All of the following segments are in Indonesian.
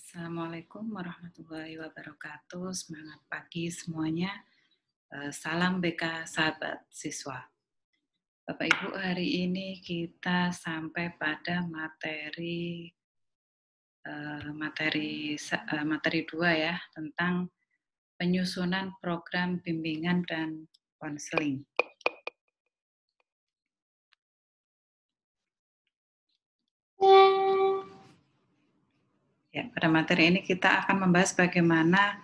Assalamualaikum warahmatullahi wabarakatuh. Semangat pagi semuanya. Salam BK sahabat siswa. Bapak Ibu, hari ini kita sampai pada materi 2 ya, tentang penyusunan program bimbingan dan konseling. Ya, pada materi ini kita akan membahas bagaimana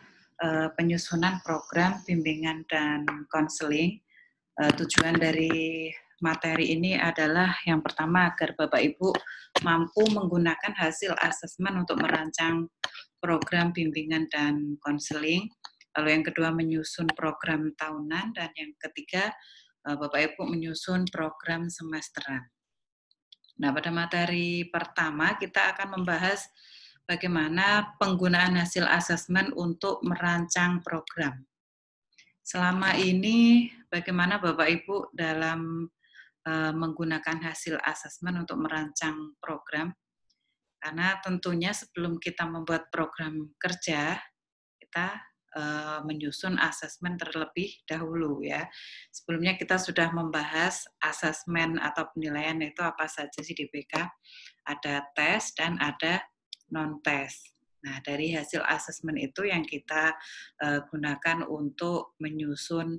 penyusunan program bimbingan dan konseling. Tujuan dari materi ini adalah yang pertama agar Bapak Ibu mampu menggunakan hasil asesmen untuk merancang program bimbingan dan konseling. Lalu yang kedua menyusun program tahunan, dan yang ketiga Bapak Ibu menyusun program semesteran. Nah, pada materi pertama kita akan membahas bagaimana penggunaan hasil asesmen untuk merancang program. Selama ini bagaimana Bapak Ibu dalam menggunakan hasil asesmen untuk merancang program? Karena tentunya sebelum kita membuat program kerja, kita menyusun asesmen terlebih dahulu ya. Sebelumnya kita sudah membahas asesmen atau penilaian itu apa saja sih di BK. Ada tes dan ada non-tes. Nah, dari hasil asesmen itu yang kita gunakan untuk menyusun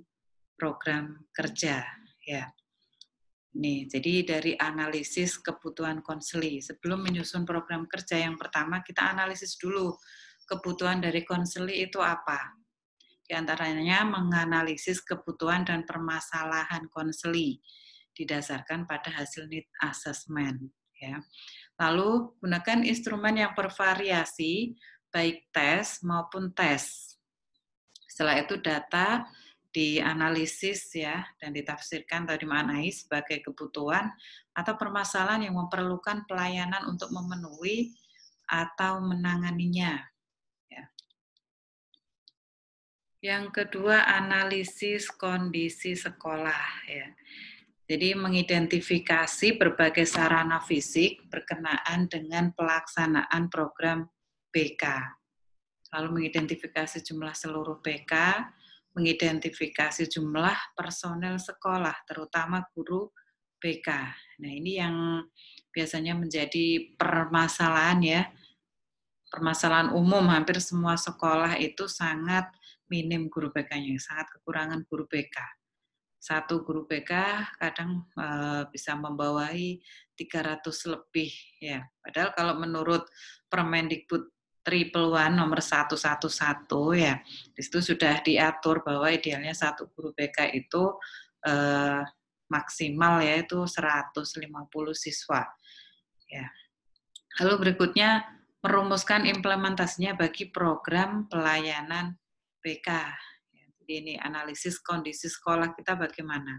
program kerja ya. Nih, jadi dari analisis kebutuhan konseli. Sebelum menyusun program kerja, yang pertama kita analisis dulu kebutuhan dari konseli itu apa. Di antaranya menganalisis kebutuhan dan permasalahan konseli didasarkan pada hasil need assessment. Ya. Lalu gunakan instrumen yang bervariasi, baik tes maupun tes. Setelah itu data dianalisis ya dan ditafsirkan atau dimaknai sebagai kebutuhan atau permasalahan yang memerlukan pelayanan untuk memenuhi atau menanganinya. Ya. Yang kedua, analisis kondisi sekolah ya. Jadi mengidentifikasi berbagai sarana fisik berkenaan dengan pelaksanaan program BK. Lalu mengidentifikasi jumlah seluruh BK, mengidentifikasi jumlah personel sekolah, terutama guru BK. Nah, ini yang biasanya menjadi permasalahan ya. Permasalahan umum, hampir semua sekolah itu sangat minim guru BK-nya, sangat kekurangan guru BK. Satu guru BK kadang bisa membawahi 300 lebih ya. Padahal kalau menurut Permendikbud Triple One nomor 111 ya, di situ sudah diatur bahwa idealnya satu guru BK itu maksimal ya itu 150 siswa. Ya. Lalu berikutnya merumuskan implementasinya bagi program pelayanan BK. Jadi ini analisis kondisi sekolah kita bagaimana.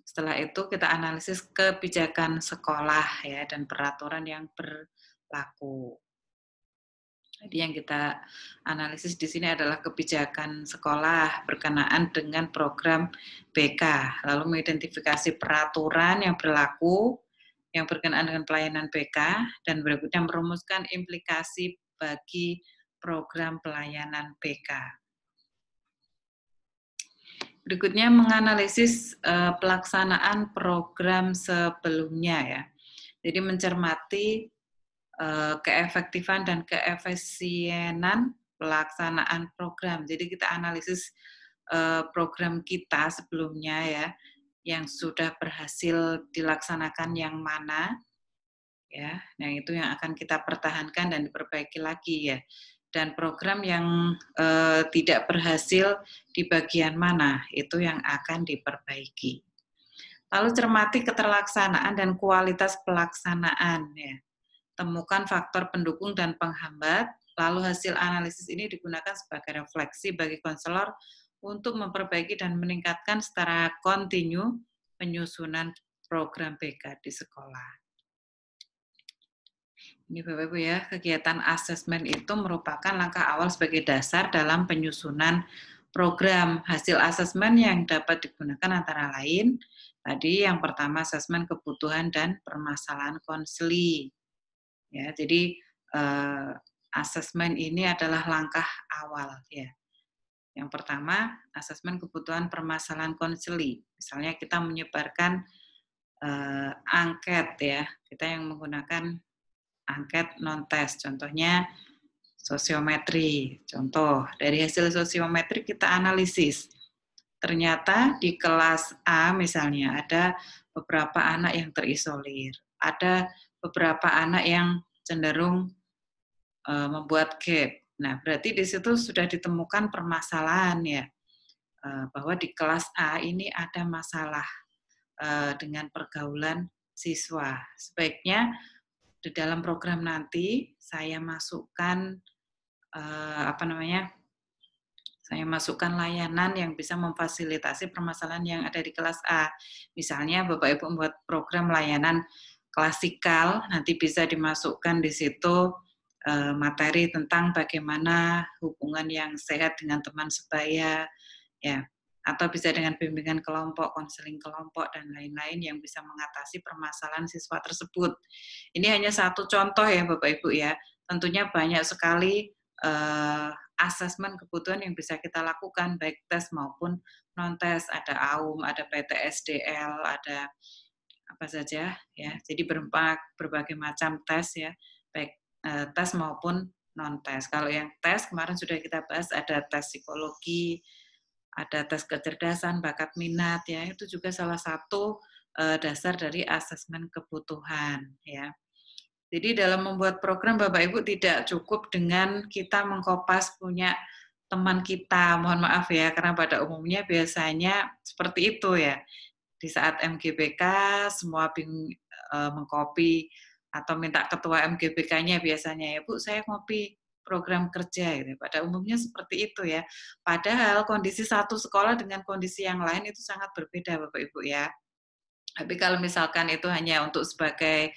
Setelah itu kita analisis kebijakan sekolah ya dan peraturan yang berlaku. Jadi yang kita analisis di sini adalah kebijakan sekolah berkenaan dengan program BK, lalu mengidentifikasi peraturan yang berlaku yang berkenaan dengan pelayanan BK, dan berikutnya merumuskan implikasi bagi program pelayanan BK. Berikutnya menganalisis pelaksanaan program sebelumnya ya. Jadi mencermati keefektifan dan keefisienan pelaksanaan program. Jadi kita analisis program kita sebelumnya ya, yang sudah berhasil dilaksanakan yang mana ya. Nah, itu yang akan kita pertahankan dan diperbaiki lagi ya. Dan program yang tidak berhasil di bagian mana, itu yang akan diperbaiki. Lalu cermati keterlaksanaan dan kualitas pelaksanaan ya. Temukan faktor pendukung dan penghambat, lalu hasil analisis ini digunakan sebagai refleksi bagi konselor untuk memperbaiki dan meningkatkan secara kontinu penyusunan program BK di sekolah. Ini Bapak Ibu ya, kegiatan asesmen itu merupakan langkah awal sebagai dasar dalam penyusunan program. Hasil asesmen yang dapat digunakan antara lain, tadi yang pertama asesmen kebutuhan dan permasalahan konseli. Ya, jadi asesmen ini adalah langkah awal ya. Yang pertama, asesmen kebutuhan permasalahan konseli. Misalnya kita menyebarkan angket ya, kita yang menggunakan angket non-tes, contohnya sosiometri. Contoh, dari hasil sosiometri kita analisis. Ternyata di kelas A misalnya ada beberapa anak yang terisolir, ada beberapa anak yang cenderung membuat gap. Nah, berarti di situ sudah ditemukan permasalahan ya, bahwa di kelas A ini ada masalah dengan pergaulan siswa. Sebaiknya di dalam program nanti saya masukkan saya masukkan layanan yang bisa memfasilitasi permasalahan yang ada di kelas A. Misalnya Bapak Ibu membuat program layanan klasikal, nanti bisa dimasukkan di situ materi tentang bagaimana hubungan yang sehat dengan teman sebaya, ya, atau bisa dengan bimbingan kelompok, konseling kelompok, dan lain-lain yang bisa mengatasi permasalahan siswa tersebut. Ini hanya satu contoh ya Bapak Ibu ya, tentunya banyak sekali asesmen kebutuhan yang bisa kita lakukan, baik tes maupun non-tes, ada AUM, ada PTSDL, ada apa saja ya. Jadi berbagai macam tes ya, baik tes maupun non-tes. Kalau yang tes kemarin sudah kita bahas, ada tes psikologi, ada tes kecerdasan, bakat minat ya, itu juga salah satu dasar dari asesmen kebutuhan ya. Jadi dalam membuat program Bapak Ibu tidak cukup dengan kita mengkopas punya teman kita, mohon maaf ya, karena pada umumnya biasanya seperti itu ya. Di saat MGBK semua mengcopy atau minta ketua MGBK-nya biasanya ya, Bu, saya ngopi program kerja gitu. Pada umumnya seperti itu ya. Padahal kondisi satu sekolah dengan kondisi yang lain itu sangat berbeda Bapak Ibu ya. Tapi kalau misalkan itu hanya untuk sebagai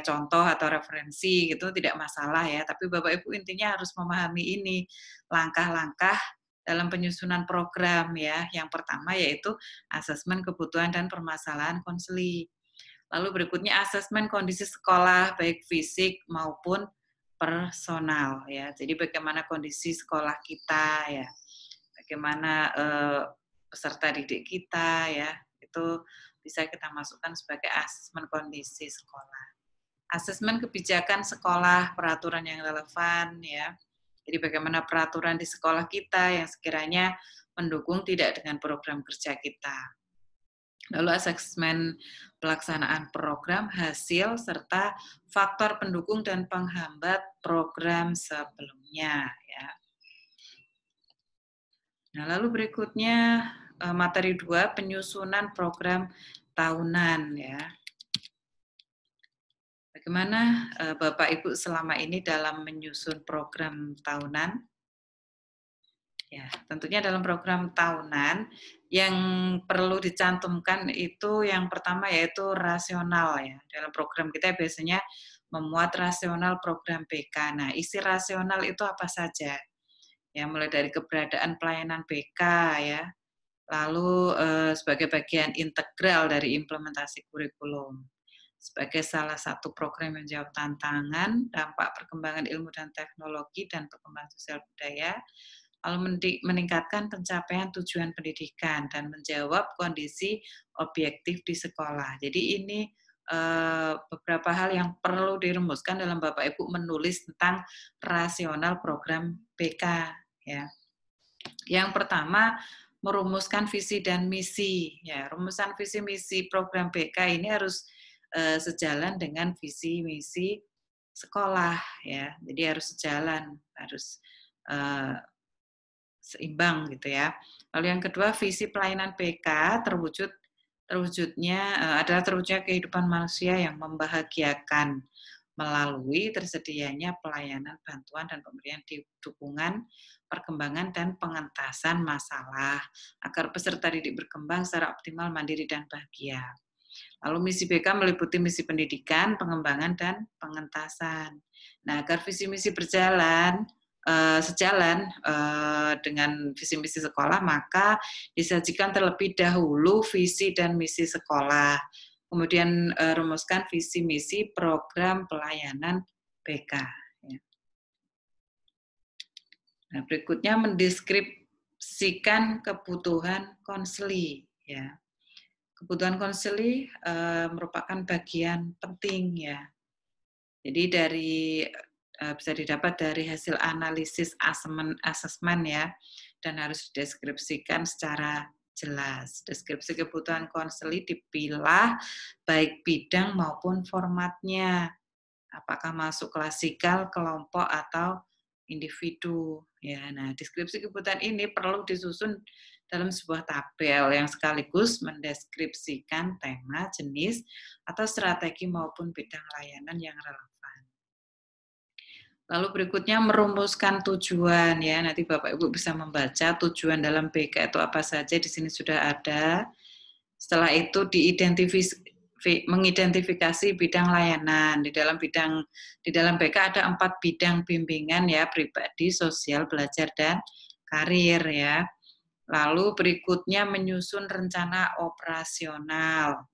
contoh atau referensi gitu tidak masalah ya. Tapi Bapak Ibu intinya harus memahami ini langkah-langkah dalam penyusunan program ya. Yang pertama yaitu asesmen kebutuhan dan permasalahan konseli. Lalu berikutnya asesmen kondisi sekolah baik fisik maupun personal ya. Jadi bagaimana kondisi sekolah kita ya. Bagaimana peserta didik kita ya. Itu bisa kita masukkan sebagai asesmen kondisi sekolah. Asesmen kebijakan sekolah, peraturan yang relevan ya. Jadi bagaimana peraturan di sekolah kita yang sekiranya mendukung tidak dengan program kerja kita. Lalu asesmen pelaksanaan program, hasil, serta faktor pendukung dan penghambat program sebelumnya ya. Nah, lalu berikutnya materi 2, penyusunan program tahunan ya. Bagaimana Bapak Ibu selama ini dalam menyusun program tahunan? Ya, tentunya dalam program tahunan yang perlu dicantumkan itu yang pertama yaitu rasional ya. Dalam program kita biasanya memuat rasional program BK. Nah, isi rasional itu apa saja? Ya, mulai dari keberadaan pelayanan BK ya, lalu sebagai bagian integral dari implementasi kurikulum, sebagai salah satu program yang menjawab tantangan, dampak perkembangan ilmu dan teknologi dan perkembangan sosial budaya, lalu meningkatkan pencapaian tujuan pendidikan dan menjawab kondisi objektif di sekolah. Jadi ini beberapa hal yang perlu dirumuskan dalam Bapak Ibu menulis tentang rasional program BK ya. Yang pertama merumuskan visi dan misi ya. Rumusan visi misi program BK ini harus sejalan dengan visi misi sekolah ya. Jadi harus sejalan, harus seimbang gitu ya. Lalu yang kedua visi pelayanan BK terwujudnya adalah terwujudnya kehidupan manusia yang membahagiakan melalui tersedianya pelayanan, bantuan, dan pemberian dukungan, perkembangan, dan pengentasan masalah agar peserta didik berkembang secara optimal, mandiri, dan bahagia. Lalu misi BK meliputi misi pendidikan, pengembangan, dan pengentasan. Nah, agar visi misi sejalan dengan visi misi sekolah, maka disajikan terlebih dahulu visi dan misi sekolah. Kemudian rumuskan visi misi program pelayanan BK. Ya. Nah, berikutnya mendeskripsikan kebutuhan konseli, ya. Kebutuhan konseli merupakan bagian penting, ya. Jadi bisa didapat dari hasil analisis asesmen, ya, dan harus dideskripsikan secara jelas. Deskripsi kebutuhan konseli dipilah baik bidang maupun formatnya. Apakah masuk klasikal, kelompok, atau individu. Ya, nah, deskripsi kebutuhan ini perlu disusun dalam sebuah tabel yang sekaligus mendeskripsikan tema, jenis, atau strategi maupun bidang layanan yang relevan. Lalu berikutnya merumuskan tujuan, ya. Nanti Bapak Ibu bisa membaca tujuan dalam BK itu apa saja, di sini sudah ada. Setelah itu mengidentifikasi bidang layanan. Di dalam BK ada 4 bidang bimbingan, ya, pribadi, sosial, belajar, dan karir, ya. Lalu berikutnya menyusun rencana operasional.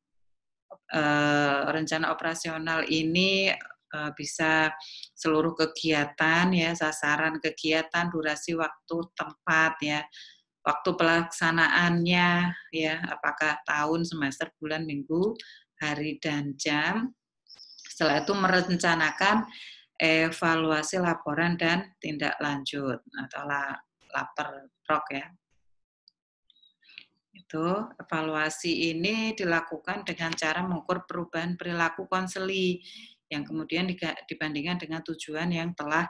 Rencana operasional ini bisa seluruh kegiatan, ya, sasaran kegiatan, durasi, waktu, tempat, ya, waktu pelaksanaannya, ya, apakah tahun, semester, bulan, minggu, hari, dan jam. Setelah itu merencanakan evaluasi laporan dan tindak lanjut atau laperprok, ya. Itu evaluasi ini dilakukan dengan cara mengukur perubahan perilaku konseli yang kemudian dibandingkan dengan tujuan yang telah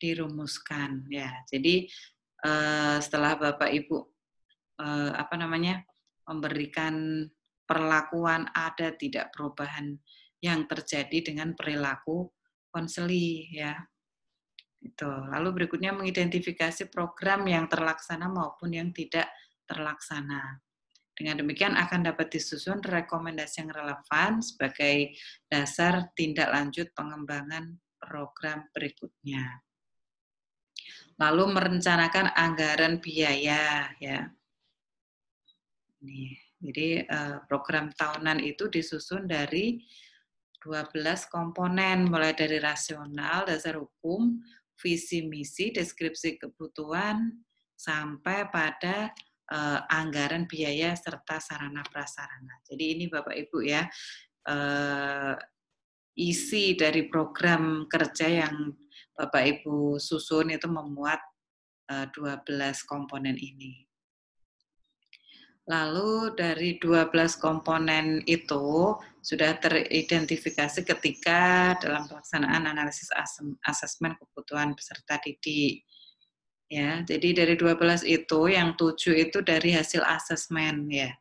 dirumuskan, ya. Jadi setelah Bapak Ibu memberikan perlakuan ada tidak perubahan yang terjadi dengan perilaku konseli, ya. Itu. Lalu berikutnya mengidentifikasi program yang terlaksana maupun yang tidak terlaksana. Dengan demikian akan dapat disusun rekomendasi yang relevan sebagai dasar tindak lanjut pengembangan program berikutnya. Lalu merencanakan anggaran biaya, ya. Nih, jadi program tahunan itu disusun dari 12 komponen, mulai dari rasional, dasar hukum, visi misi, deskripsi kebutuhan, sampai pada anggaran biaya serta sarana prasarana. Jadi ini Bapak Ibu, ya, isi dari program kerja yang Bapak Ibu susun itu memuat 12 komponen ini. Lalu dari 12 komponen itu sudah teridentifikasi ketika dalam pelaksanaan analisis asesmen kebutuhan peserta didik. Ya, jadi dari 12 itu yang 7 itu dari hasil asesmen, ya.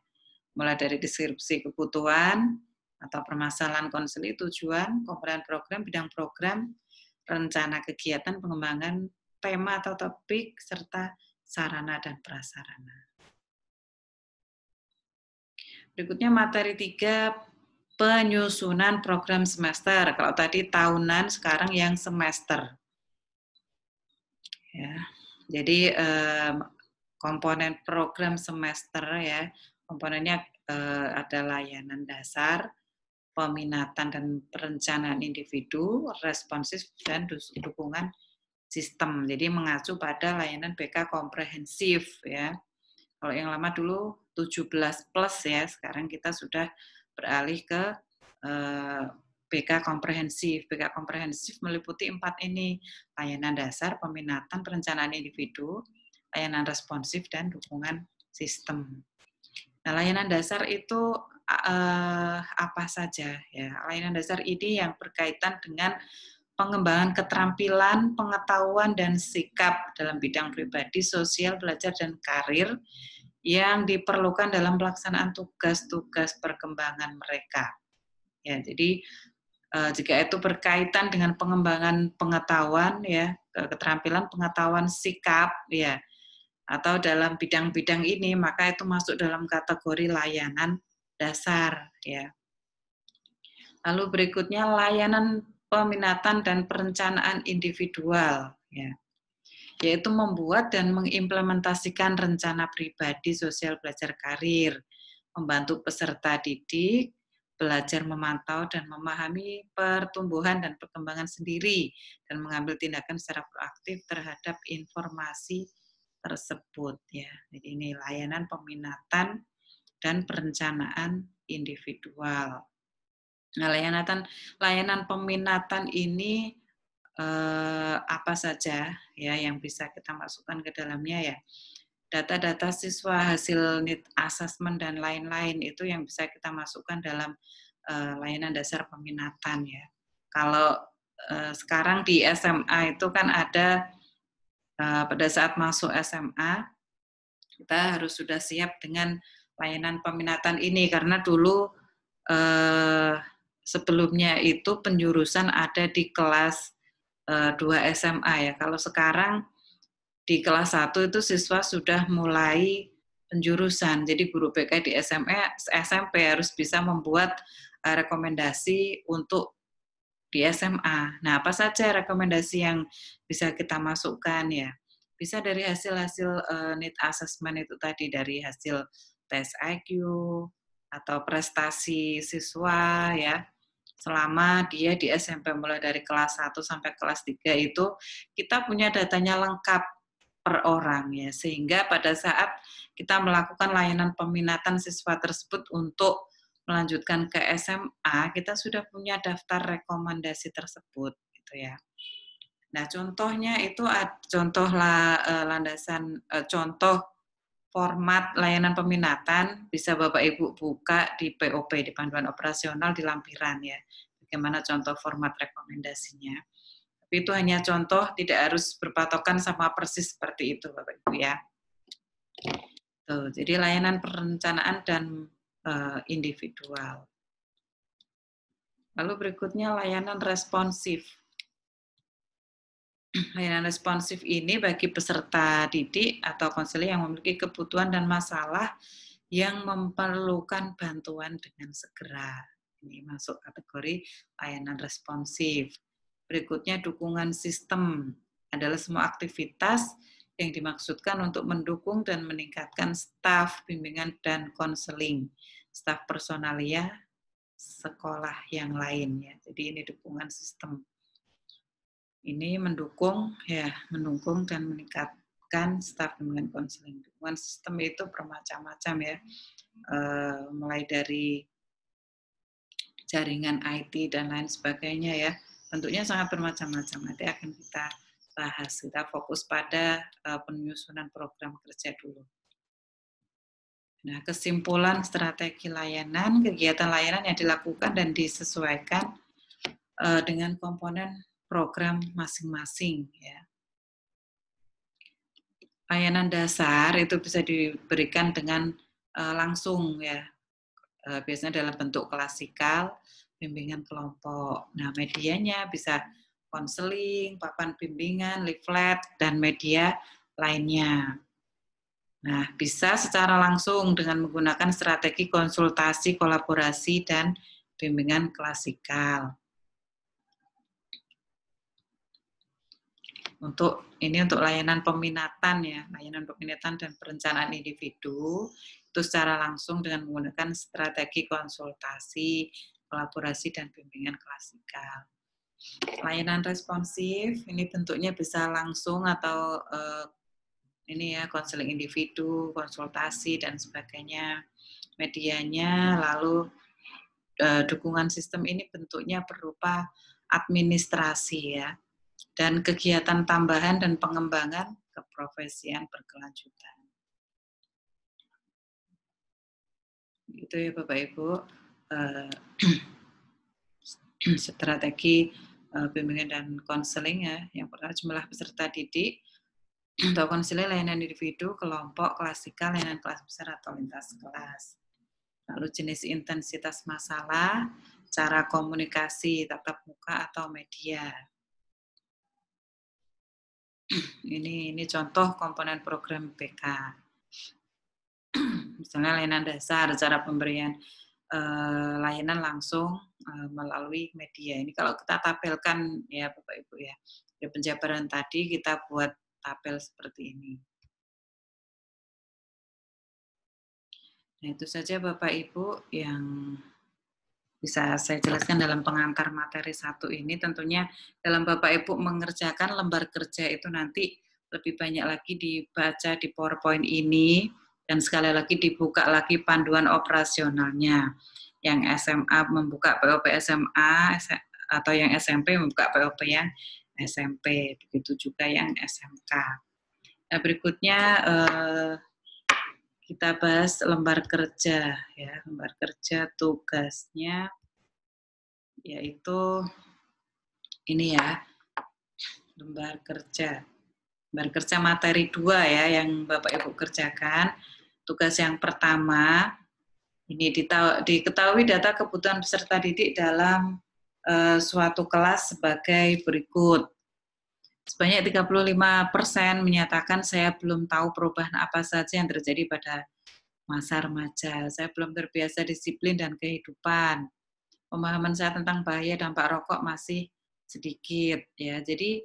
Mulai dari deskripsi kebutuhan atau permasalahan konseli, tujuan, komponen program, bidang program, rencana kegiatan, pengembangan tema atau topik, serta sarana dan prasarana. Berikutnya materi 3, penyusunan program semester. Kalau tadi tahunan, sekarang yang semester. Ya. Jadi komponen program semester, ya, komponennya ada layanan dasar, peminatan dan perencanaan individu, responsif, dan dukungan sistem. Jadi mengacu pada layanan BK komprehensif, ya. Kalau yang lama dulu 17 plus, ya, sekarang kita sudah beralih ke BK komprehensif. BK komprehensif meliputi 4 ini, layanan dasar, peminatan, perencanaan individu, layanan responsif, dan dukungan sistem. Nah, layanan dasar itu apa saja, ya? Layanan dasar ini yang berkaitan dengan pengembangan keterampilan, pengetahuan, dan sikap dalam bidang pribadi, sosial, belajar, dan karir yang diperlukan dalam pelaksanaan tugas-tugas perkembangan mereka. Ya, jadi jika itu berkaitan dengan pengembangan pengetahuan, ya, keterampilan, pengetahuan, sikap, ya, atau dalam bidang-bidang ini, maka itu masuk dalam kategori layanan dasar, ya. Lalu berikutnya layanan peminatan dan perencanaan individual, ya, yaitu membuat dan mengimplementasikan rencana pribadi, sosial, belajar, karir, membantu peserta didik belajar memantau dan memahami pertumbuhan dan perkembangan sendiri dan mengambil tindakan secara proaktif terhadap informasi tersebut ya. Jadi ini layanan peminatan dan perencanaan individual. Nah, layanan peminatan ini apa saja ya yang bisa kita masukkan ke dalamnya ya. Data-data siswa, hasil need assessment dan lain-lain itu yang bisa kita masukkan dalam layanan dasar peminatan ya. Kalau sekarang di SMA itu kan ada pada saat masuk SMA kita harus sudah siap dengan layanan peminatan ini karena dulu sebelumnya itu penjurusan ada di kelas 2 SMA ya. Kalau sekarang di kelas 1 itu siswa sudah mulai penjurusan. Jadi guru BK di SMP harus bisa membuat rekomendasi untuk di SMA. Nah, apa saja rekomendasi yang bisa kita masukkan ya? Bisa dari hasil-hasil need assessment itu tadi, dari hasil tes IQ atau prestasi siswa ya. Selama dia di SMP mulai dari kelas 1 sampai kelas 3 itu kita punya datanya lengkap per orang ya, sehingga pada saat kita melakukan layanan peminatan siswa tersebut untuk melanjutkan ke SMA, kita sudah punya daftar rekomendasi tersebut gitu ya. Nah, contohnya itu contoh landasan contoh format layanan peminatan bisa Bapak Ibu buka di POP, di panduan operasional di lampiran ya. Bagaimana contoh format rekomendasinya. Tapi itu hanya contoh, tidak harus berpatokan sama persis seperti itu Bapak Ibu ya. Tuh, jadi layanan perencanaan dan individual. Lalu berikutnya layanan responsif. Layanan responsif ini bagi peserta didik atau konseling yang memiliki kebutuhan dan masalah yang memerlukan bantuan dengan segera. Ini masuk kategori layanan responsif. Berikutnya dukungan sistem adalah semua aktivitas yang dimaksudkan untuk mendukung dan meningkatkan staf bimbingan dan konseling, staf personalia, sekolah yang lainnya. Jadi ini dukungan sistem. Ini mendukung dan meningkatkan staf bimbingan konseling. Dukungan sistem itu bermacam-macam ya. Mulai dari jaringan IT dan lain sebagainya ya. Tentunya sangat bermacam-macam. Nanti akan kita bahas. Kita fokus pada penyusunan program kerja dulu. Nah, kesimpulan strategi layanan, kegiatan layanan yang dilakukan dan disesuaikan dengan komponen program masing-masing ya. Layanan dasar itu bisa diberikan dengan langsung ya, biasanya dalam bentuk klasikal, bimbingan kelompok. Nah, medianya bisa konseling, papan bimbingan, leaflet, dan media lainnya. Nah, bisa secara langsung dengan menggunakan strategi konsultasi, kolaborasi, dan bimbingan klasikal. Untuk layanan peminatan ya, layanan peminatan dan perencanaan individu itu secara langsung dengan menggunakan strategi konsultasi, kolaborasi dan bimbingan klasikal. Layanan responsif ini bentuknya bisa langsung atau ini ya konseling individu, konsultasi dan sebagainya. Medianya lalu dukungan sistem ini bentuknya berupa administrasi ya. Dan kegiatan tambahan dan pengembangan keprofesian berkelanjutan. Itu ya Bapak Ibu, strategi bimbingan dan konseling ya. Yang pertama jumlah peserta didik, untuk konseling layanan individu, kelompok, klasikal, layanan kelas besar atau lintas kelas. Lalu jenis intensitas masalah, cara komunikasi tatap muka atau media. Ini contoh komponen program BK. Misalnya layanan dasar, cara pemberian layanan langsung melalui media. Ini kalau kita tabelkan ya Bapak Ibu ya. Di penjabaran tadi kita buat tabel seperti ini. Nah, itu saja Bapak Ibu yang bisa saya jelaskan dalam pengantar materi 1 ini. Tentunya dalam Bapak Ibu mengerjakan lembar kerja itu nanti lebih banyak lagi dibaca di PowerPoint ini, dan sekali lagi dibuka lagi panduan operasionalnya. Yang SMA membuka POP SMA, atau yang SMP membuka POP yang SMP, begitu juga yang SMK. Nah, berikutnya kita bahas lembar kerja, ya. Lembar kerja tugasnya yaitu ini ya, lembar kerja materi 2 ya, yang Bapak Ibu kerjakan. Tugas yang pertama, ini diketahui data kebutuhan peserta didik dalam suatu kelas sebagai berikut. Sebanyak 35% menyatakan saya belum tahu perubahan apa saja yang terjadi pada masa remaja. Saya belum terbiasa disiplin dan kehidupan. Pemahaman saya tentang bahaya dampak rokok masih sedikit ya. Jadi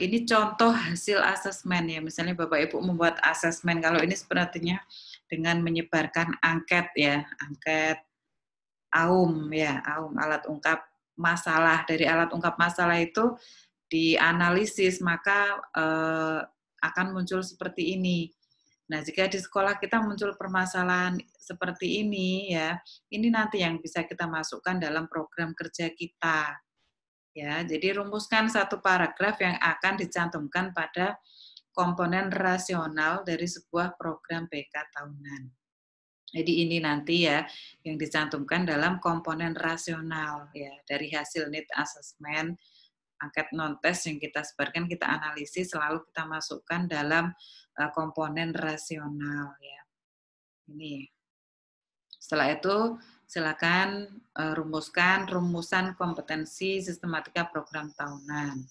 ini contoh hasil asesmen ya. Misalnya Bapak Ibu membuat asesmen, kalau ini sepertinya dengan menyebarkan angket ya, angket AUM ya, AUM, alat ungkap masalah. Dari alat ungkap masalah itu dianalisis, maka akan muncul seperti ini. Nah, jika di sekolah kita muncul permasalahan seperti ini ya, ini nanti yang bisa kita masukkan dalam program kerja kita. Ya, jadi rumuskan satu paragraf yang akan dicantumkan pada komponen rasional dari sebuah program BK tahunan. Jadi ini nanti ya yang dicantumkan dalam komponen rasional ya, dari hasil need assessment, angket non-tes yang kita sebarkan, kita analisis, selalu kita masukkan dalam komponen rasional ya. Ini. Setelah itu silakan rumuskan rumusan kompetensi sistematika program tahunan.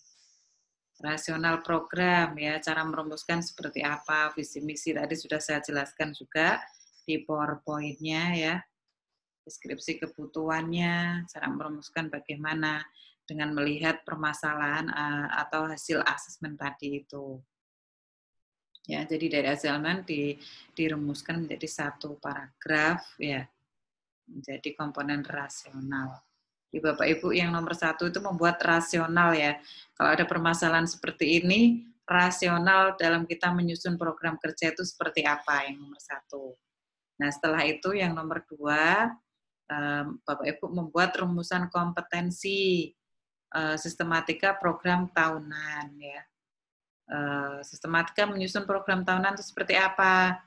Rasional program ya, cara merumuskan seperti apa, visi misi tadi sudah saya jelaskan juga di PowerPoint-nya ya. Deskripsi kebutuhannya, cara merumuskan bagaimana dengan melihat permasalahan atau hasil asesmen tadi itu. Ya, jadi dari asesmen dirumuskan menjadi satu paragraf ya, menjadi komponen rasional. Di Bapak Ibu yang nomor 1 itu membuat rasional ya. Kalau ada permasalahan seperti ini, rasional dalam kita menyusun program kerja itu seperti apa yang nomor 1. Nah, setelah itu yang nomor 2, Bapak Ibu membuat rumusan kompetensi sistematika program tahunan ya. Sistematika menyusun program tahunan itu seperti apa?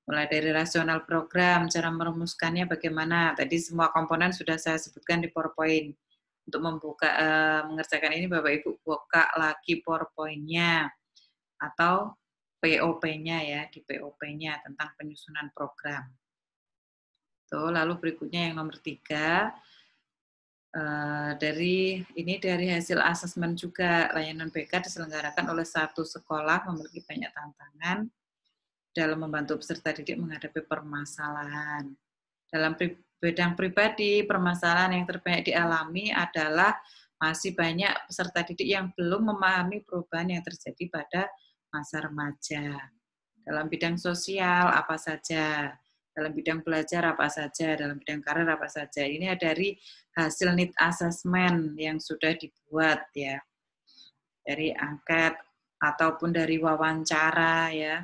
Mulai dari rasional program, cara merumuskannya bagaimana. Tadi semua komponen sudah saya sebutkan di PowerPoint. Untuk mengerjakan ini Bapak Ibu buka lagi PowerPoint-nya atau POP-nya ya, di POP-nya tentang penyusunan program. Tuh, lalu berikutnya yang nomor 3, dari hasil asesmen juga, layanan BK diselenggarakan oleh satu sekolah memiliki banyak tantangan dalam membantu peserta didik menghadapi permasalahan. Dalam bidang pribadi, permasalahan yang terbanyak dialami adalah masih banyak peserta didik yang belum memahami perubahan yang terjadi pada masa remaja. Dalam bidang sosial apa saja, dalam bidang belajar apa saja, dalam bidang karir apa saja. Ini dari hasil need assessment yang sudah dibuat ya, dari angket ataupun dari wawancara ya,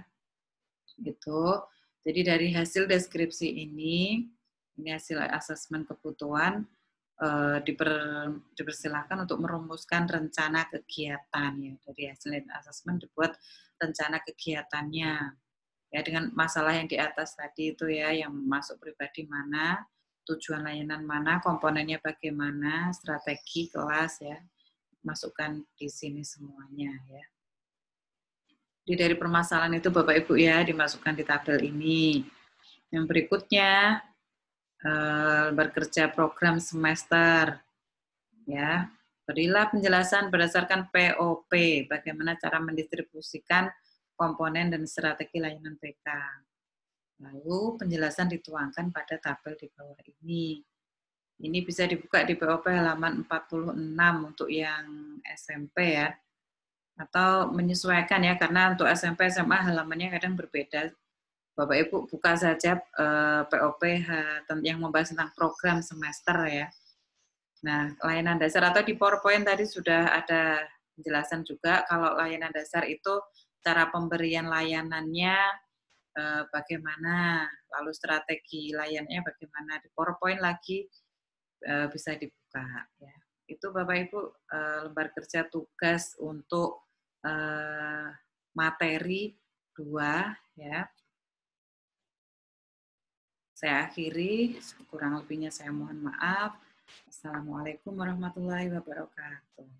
gitu. Jadi dari hasil deskripsi ini hasil asesmen kebutuhan, dipersilakan untuk merumuskan rencana kegiatan ya. Dari hasil asesmen dibuat rencana kegiatannya. Ya, dengan masalah yang di atas tadi itu ya, yang masuk pribadi mana, tujuan layanan mana, komponennya bagaimana, strategi kelas ya, masukkan di sini semuanya ya. Jadi dari permasalahan itu Bapak Ibu ya, dimasukkan di tabel ini. Yang berikutnya, lembar kerja program semester ya. Berilah penjelasan berdasarkan POP, bagaimana cara mendistribusikan komponen dan strategi layanan BK. Lalu penjelasan dituangkan pada tabel di bawah ini. Ini bisa dibuka di POP halaman 46 untuk yang SMP ya. Atau menyesuaikan ya, karena untuk SMP SMA halamannya kadang berbeda Bapak Ibu buka saja POP yang membahas tentang program semester ya. Nah, layanan dasar atau di PowerPoint tadi sudah ada penjelasan juga kalau layanan dasar itu cara pemberian layanannya bagaimana, lalu strategi layanannya bagaimana. Di PowerPoint lagi bisa dibuka ya. Itu Bapak Ibu lembar kerja tugas untuk materi 2 ya. Saya akhiri, kurang lebihnya saya mohon maaf. Assalamualaikum warahmatullahi wabarakatuh.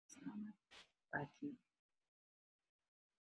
Selamat pagi.